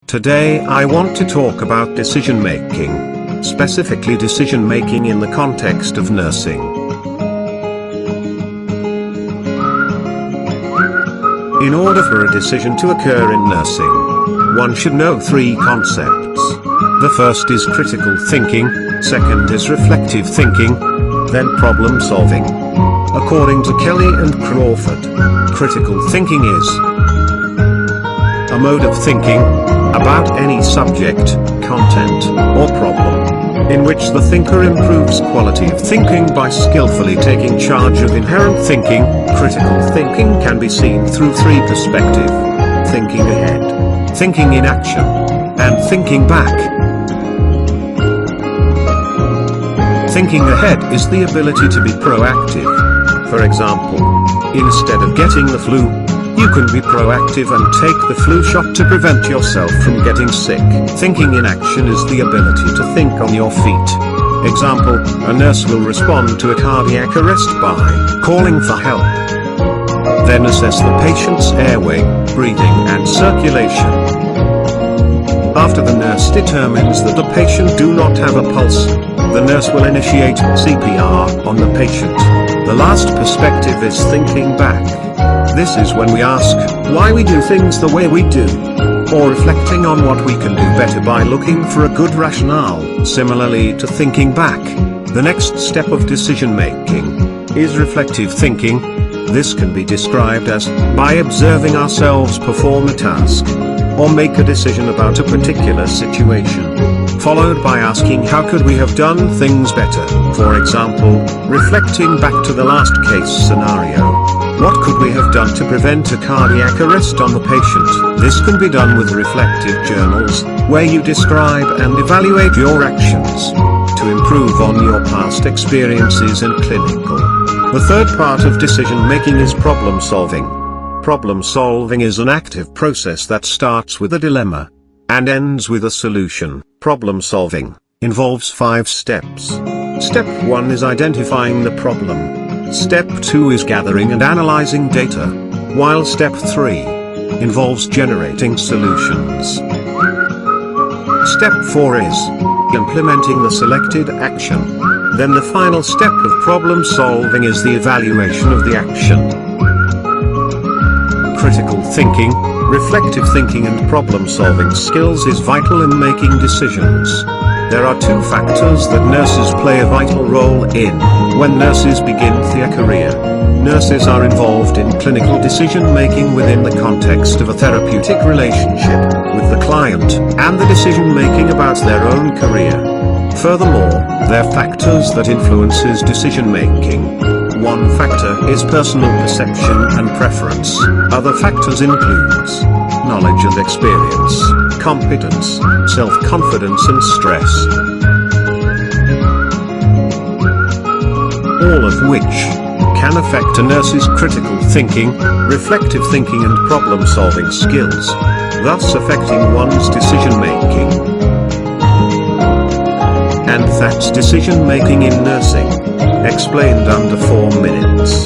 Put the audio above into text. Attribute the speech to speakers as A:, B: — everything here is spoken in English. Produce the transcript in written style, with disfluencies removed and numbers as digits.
A: Today I want to talk about decision making, specifically decision making in the context of nursing. In order for a decision to occur in nursing, one should know three concepts. The first is critical thinking, second is reflective thinking, then problem solving. According to Kelly and Crawford, critical thinking is a mode of thinking about any subject, content, or problem, in which the thinker improves quality of thinking by skillfully taking charge of inherent thinking. Critical thinking can be seen through three perspectives: thinking ahead, thinking in action, and thinking back. Thinking ahead is the ability to be proactive. For example, instead of getting the flu, you can be proactive and take the flu shot to prevent yourself from getting sick. Thinking in action is the ability to think on your feet. Example, a nurse will respond to a cardiac arrest by calling for help. Then assess the patient's airway, breathing and circulation. After the nurse determines that the patient do not have a pulse, the nurse will initiate CPR on the patient. The last perspective is thinking back. This is when we ask why we do things the way we do, or reflecting on what we can do better by looking for a good rationale. Similarly to thinking back, the next step of decision making is reflective thinking. This can be described as by observing ourselves perform a task, or make a decision about a particular situation, followed by asking how could we have done things better. For example, reflecting back to the last case scenario. What could we have done to prevent a cardiac arrest on the patient? This can be done with reflective journals, where you describe and evaluate your actions to improve on your past experiences in clinical. The third part of decision making is problem solving. Problem solving is an active process that starts with a dilemma and ends with a solution. Problem solving involves 5 steps. Step 1 is identifying the problem. Step 2 is gathering and analyzing data, while Step 3 involves generating solutions. Step 4 is implementing the selected action. Then the final step of problem solving is the evaluation of the action. Critical thinking, reflective thinking and problem solving skills is vital in making decisions. There are 2 factors that nurses play a vital role in when nurses begin their career. Nurses are involved in clinical decision making within the context of a therapeutic relationship with the client, and the decision making about their own career. Furthermore, there are factors that influences decision making. One factor is personal perception and preference. Other factors includes knowledge and experience, competence, self-confidence and stress. All of which can affect a nurse's critical thinking, reflective thinking and problem-solving skills, thus affecting one's decision-making. And that's decision-making in nursing, explained under 4 minutes.